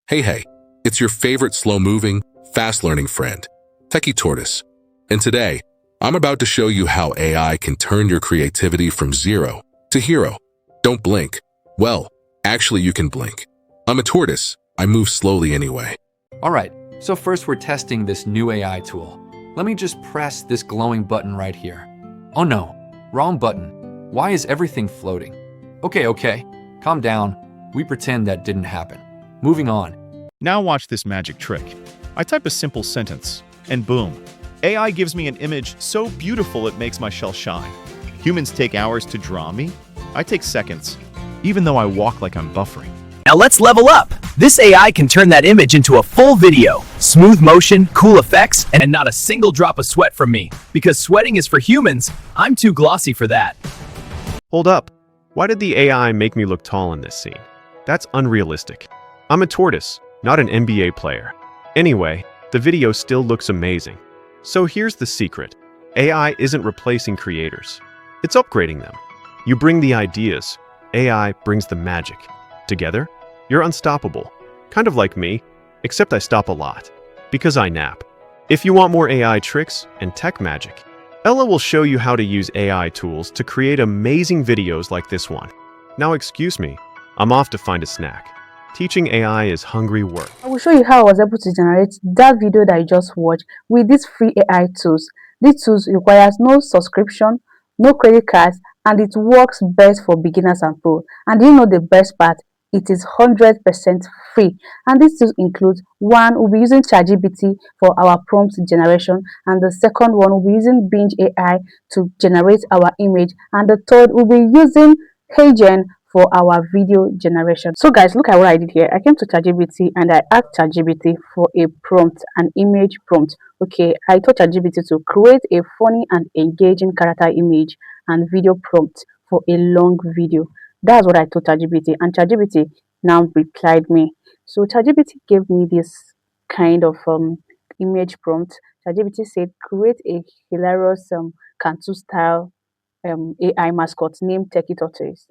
Hey, it's your favorite slow-moving, fast-learning friend, Techie Tortoise. And today, I'm about to show you how AI can turn your creativity from zero to hero. Don't blink. Well, actually you can blink. I'm a tortoise. I move slowly anyway. Alright, so first we're testing this new AI tool. Let me just press this glowing button right here. Oh no, wrong button. Why is everything floating? Okay, calm down. We pretend that didn't happen. Moving on. Now watch this magic trick. I type a simple sentence, and boom. AI gives me an image so beautiful it makes my shell shine. Humans take hours to draw me. I take seconds, even though I walk like I'm buffering. Now let's level up! This AI can turn that image into a full video. Smooth motion, cool effects, and not a single drop of sweat from me. Because sweating is for humans, I'm too glossy for that. Hold up. Why did the AI make me look tall in this scene? That's unrealistic. I'm a tortoise, not an NBA player. Anyway, the video still looks amazing. So here's the secret. AI isn't replacing creators. It's upgrading them. You bring the ideas. AI brings the magic. Together, you're unstoppable. Kind of like me, except I stop a lot. Because I nap. If you want more AI tricks and tech magic, Ella will show you how to use AI tools to create amazing videos like this one. Now excuse me, I'm off to find a snack. Teaching AI is hungry work. I will show you how I was able to generate that video that I just watched with these free AI tools. These tools requires no subscription, no credit cards, and it works best for beginners and pro. And you know the best part? It is 100% free. And these tools include: one, we'll be using ChatGPT for our prompt generation, and the second one we'll be using Binge AI to generate our image, and the third we'll be using HeyGen for our video generation. So guys, look at what I did here. I came to ChatGPT and I asked ChatGPT for a prompt, an image prompt. Okay, I told ChatGPT to create a funny and engaging character image and video prompt for a long video. That's what I told ChatGPT, and ChatGPT now replied me. So ChatGPT gave me this kind of image prompt. ChatGPT said, create a hilarious cartoon style AI mascot named Techie Tortoise.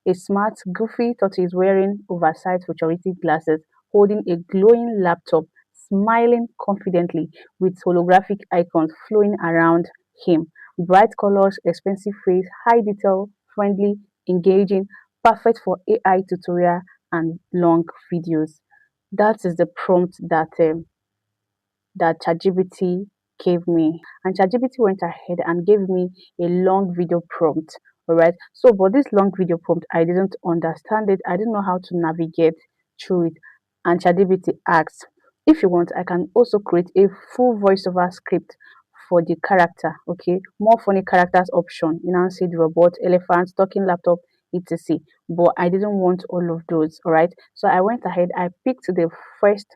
A smart, goofy tortoise wearing oversized futuristic glasses, holding a glowing laptop, smiling confidently with holographic icons flowing around him. Bright colors, expensive face, high detail, friendly, engaging, perfect for AI tutorial and long videos. That is the prompt that ChatGPT gave me, and ChatGPT went ahead and gave me a long video prompt. All right, so for this long video prompt, I didn't understand it. I didn't know how to navigate through it, and ChatGPT asked, if you want, I can also create a full voiceover script for the character. Okay, more funny characters option. You know, see the robot, elephant, talking laptop, etc. But I didn't want all of those. All right, so I went ahead. I picked the first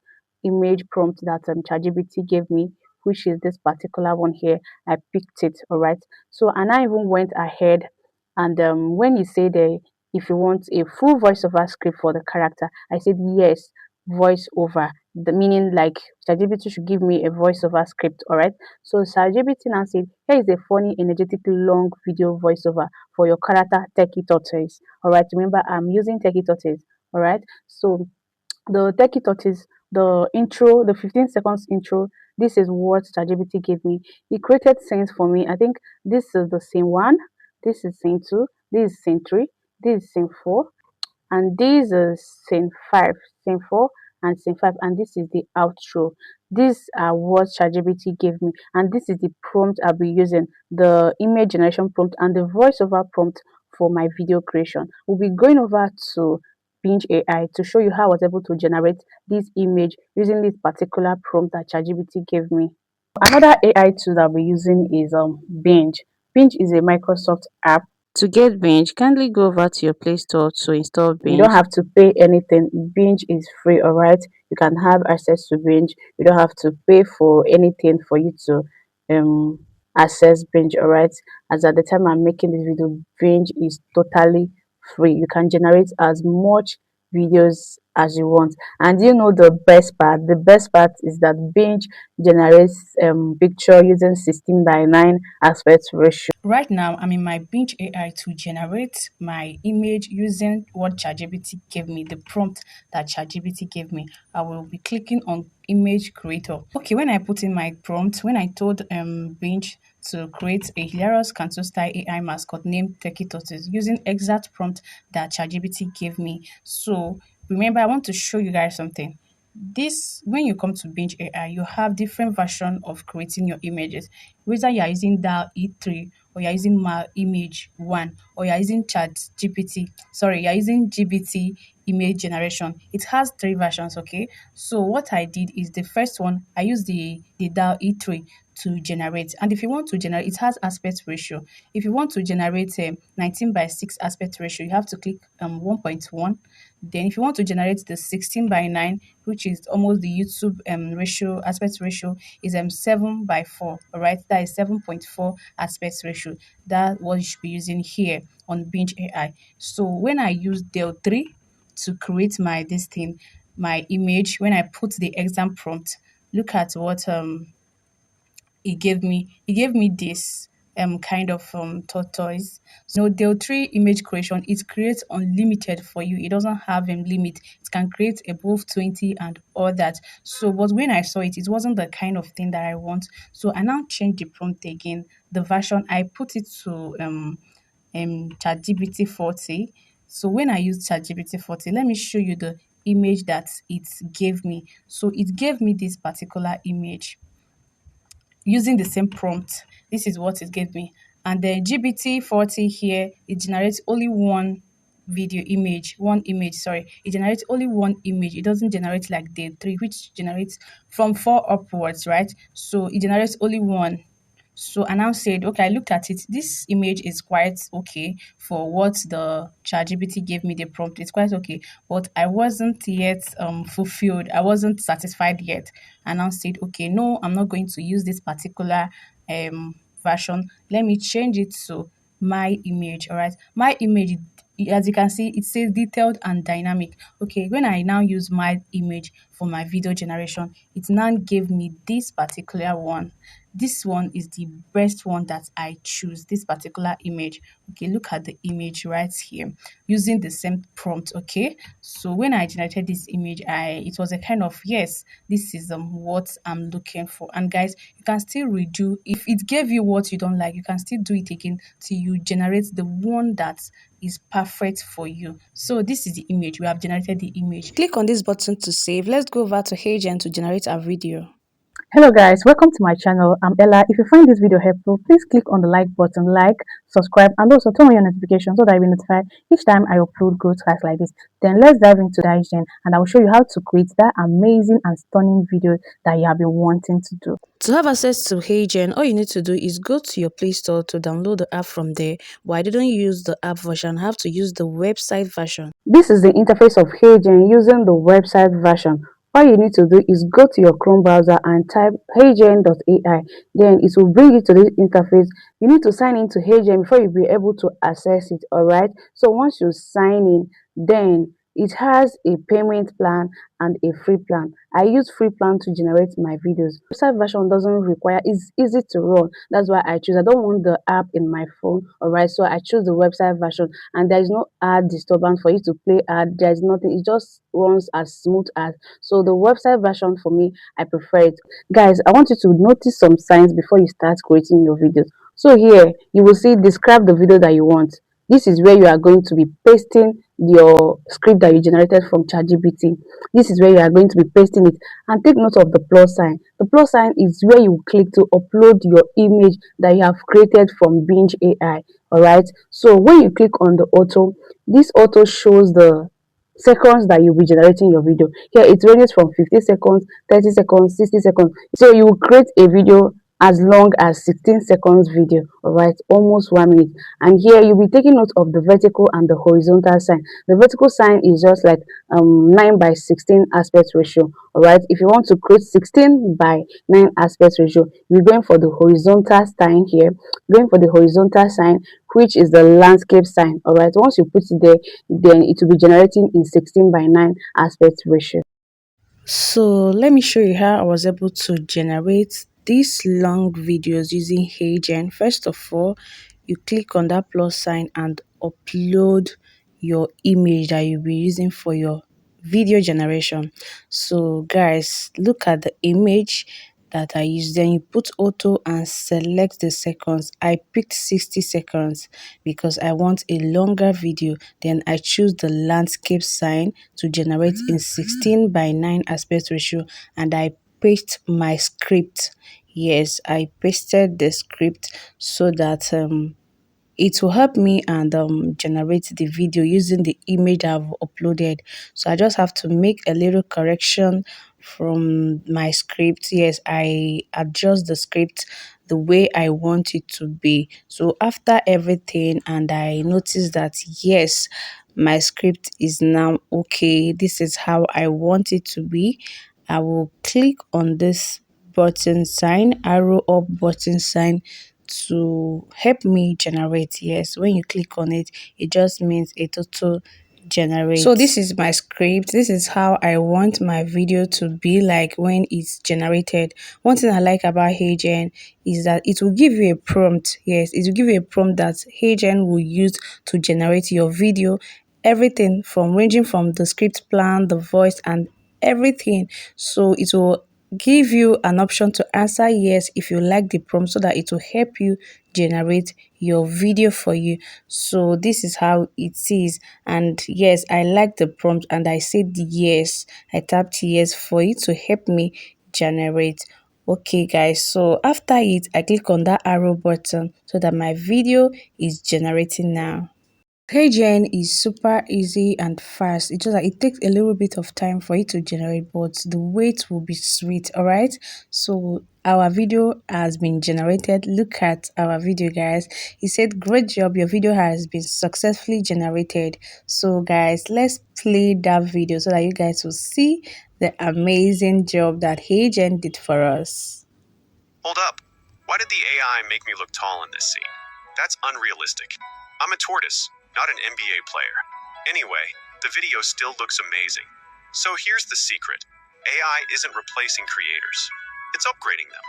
image prompt that ChatGPT gave me, which is this particular one here. I picked it. All right, so and I even went ahead and when he said if you want a full voiceover script for the character, I said yes, voiceover, the meaning like ChatGPT should give me a voiceover script. All right, so ChatGPT now said, here is a funny, energetic, long video voiceover for your character Techie Tortoise. All right, remember I'm using Techie Tortoise. All right, so the Techie Tortoise, the intro, the 15 seconds intro, this is what ChatGPT gave me. He created scenes for me. I think this is the scene 1, this is scene 2, this is scene 3, this is scene 4, and this is scene 5, scene 4 and scene 5, and this is the outro. These are what ChatGPT gave me, and this is the prompt I'll be using, the image generation prompt and the voiceover prompt for my video creation. We'll be going over to Binge AI to show you how I was able to generate this image using this particular prompt that ChatGPT gave me. Another AI tool that we're using is Binge. Binge is a Microsoft app. To get Binge, kindly go over to your Play Store to install Binge. You don't have to pay anything. Binge is free, all right? You can have access to Binge. You don't have to pay for anything for you to access Binge, all right? As at the time I'm making this video, Binge is totally free. You can generate as much videos as you want. And you know the best part? The best part is that Binge generates picture using 16:9 aspect ratio. Right now, I'm in my Binge AI to generate my image using what ChatGPT gave me, the prompt that ChatGPT gave me. I will be clicking on image creator. Okay, when I put in my prompt, when I told Binge to create a hilarious cartoon style AI mascot named Turkey Tortoise using exact prompt that ChatGPT gave me. So remember, I want to show you guys something. This, when you come to Binge AI, you have different version of creating your images. Whether you are using DALL E3 or you're using my image 1 or you're using you're using GBT image generation. It has three versions, okay? So what I did is the first one, I used the DALL E3 to generate. And if you want to generate, it has aspect ratio. If you want to generate a 19:6 aspect ratio, you have to click 1.1. Then if you want to generate the 16:9, which is almost the YouTube ratio, aspect ratio is 7:4. All right, that is 7.4 aspect ratio. That what you should be using here on Binge AI. So when I use Dell 3 to create my image, when I put the exam prompt, look at what he gave me this kind of tortoise. So Dell 3 image creation, it creates unlimited for you. It doesn't have a limit. It can create above 20 and all that. So but when I saw it, it wasn't the kind of thing that I want. So I now changed the prompt again. The version I put it to ChatGPT 40. So when I use ChatGPT 40, let me show you the image that it gave me. So it gave me this particular image using the same prompt. This is what it gave me. And the GPT-40 here, it generates only one image, sorry. It generates only one image. It doesn't generate like the three, which generates from four upwards, right? So it generates only one. So I now said, okay, I looked at it. This image is quite okay for what the ChatGPT gave me the prompt. It's quite okay, but I wasn't yet fulfilled. I wasn't satisfied yet. And now said, okay, no, I'm not going to use this particular version. Let me change it to my image. All right, my image, as you can see, it says detailed and dynamic. Okay, when I now use my image for my video generation, it now gave me this particular one. This one is the best one that I choose, this particular image. Okay, look at the image right here using the same prompt. Okay, so when I generated this image, it was a kind of, yes, this is what I'm looking for. And guys, you can still redo. If it gave you what you don't like, you can still do it again till you generate the one that is perfect for you. So this is the image. We have generated the image. Click on this button to save. Let's go over to HeyGen to generate our video. Hello guys, welcome to my channel. I'm Ella. If you find this video helpful, please click on the like button, subscribe, and also turn on your notifications so that you'll be notified each time I upload good class like this. Then let's dive into the HeyGen and I will show you how to create that amazing and stunning video that you have been wanting to do. To have access to HeyGen, all you need to do is go to your Play Store to download the app from there. But I didn't use the app version, I have to use the website version. This is the interface of HeyGen using the website version. All you need to do is go to your Chrome browser and type heygen.ai. Then it will bring you to this interface. You need to sign into HeyGen before you'll be able to access it, alright? So once you sign in, then it has a payment plan and a free plan. I use free plan to generate my videos. Website version doesn't require, it's easy to run. That's why I choose. I don't want the app in my phone, alright? So I choose the website version and there is no ad disturbance for you to play ad. There is nothing. It just runs as smooth as. So the website version for me, I prefer it. Guys, I want you to notice some signs before you start creating your videos. So here you will see describe the video that you want. This is where you are going to be pasting your script that you generated from ChatGPT. This is where you are going to be pasting it. And take note of the plus sign. The plus sign is where you click to upload your image that you have created from Binge AI. Alright. So when you click on the auto, this auto shows the seconds that you'll be generating your video. Here it ranges from 50 seconds, 30 seconds, 60 seconds. So you will create a video as long as 16 seconds video, all right, almost 1 minute. And here you'll be taking note of the vertical and the horizontal sign. The vertical sign is just like 9 by 16 aspect ratio, all right. If you want to create 16 by 9 aspect ratio, we're going for the horizontal sign here, going for the horizontal sign, which is the landscape sign, all right. Once you put it there, then it will be generating in 16 by 9 aspect ratio. So let me show you how I was able to generate these long videos using HeyGen. First of all, you click on that plus sign and upload your image that you'll be using for your video generation. So guys, look at the image that I used. Then you put auto and select the seconds. I picked 60 seconds because I want a longer video. Then I choose the landscape sign to generate in 16 by 9 aspect ratio, and I paste my script. Yes, I pasted the script so that it will help me and generate the video using the image I've uploaded. So I just have to make a little correction from my script. Yes, I adjust the script the way I want it to be. So after everything, and I notice that yes, my script is now okay, this is how I want it to be, I will click on this button sign, arrow up button sign, to help me generate. Yes, when you click on it, it just means a total generate. So this is my script. This is how I want my video to be like when it's generated. One thing I like about HeyGen is that it will give you a prompt. Yes, it will give you a prompt that HeyGen will use to generate your video. Everything from ranging from the script plan, the voice, and everything. So it will give you an option to answer yes if you like the prompt, so that it will help you generate your video for you. So this is how it is. And yes, I like the prompt and I said yes. I tapped yes for it to help me generate. Okay guys, so after it, I click on that arrow button so that my video is generating now. HeyGen is super easy and fast. It's just like it takes a little bit of time for it to generate, but the weight will be sweet. All right. So our video has been generated. Look at our video, guys. He said, "Great job! Your video has been successfully generated." So, guys, let's play that video so that you guys will see the amazing job that HeyGen did for us. Hold up. Why did the AI make me look tall in this scene? That's unrealistic. I'm a tortoise, not an NBA player. Anyway, the video still looks amazing. So here's the secret. AI isn't replacing creators. It's upgrading them.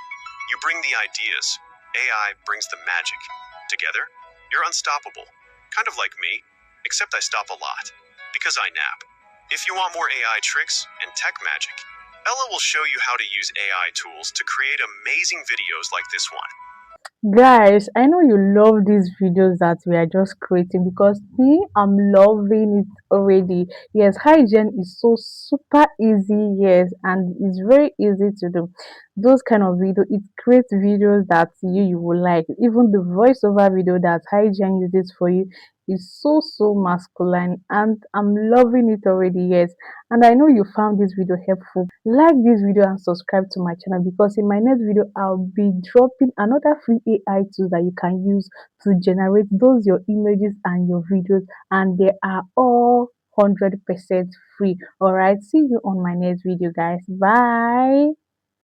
You bring the ideas. AI brings the magic. Together, you're unstoppable. Kind of like me, except I stop a lot. Because I nap. If you want more AI tricks and tech magic, Ella will show you how to use AI tools to create amazing videos like this one. Guys, I know you love these videos that we are just creating, because me, I'm loving it already. Yes, hygiene is so super easy, yes, and it's very easy to do. Those kind of video, it creates videos that you will like. Even the voiceover video that hygiene uses for you is so masculine, and I'm loving it already, yes. And I know you found this video helpful. Like this video and subscribe to my channel, because in my next video I'll be dropping another free AI tools that you can use to generate those your images and your videos, and they are all 100% free. All right, see you on my next video, guys. Bye.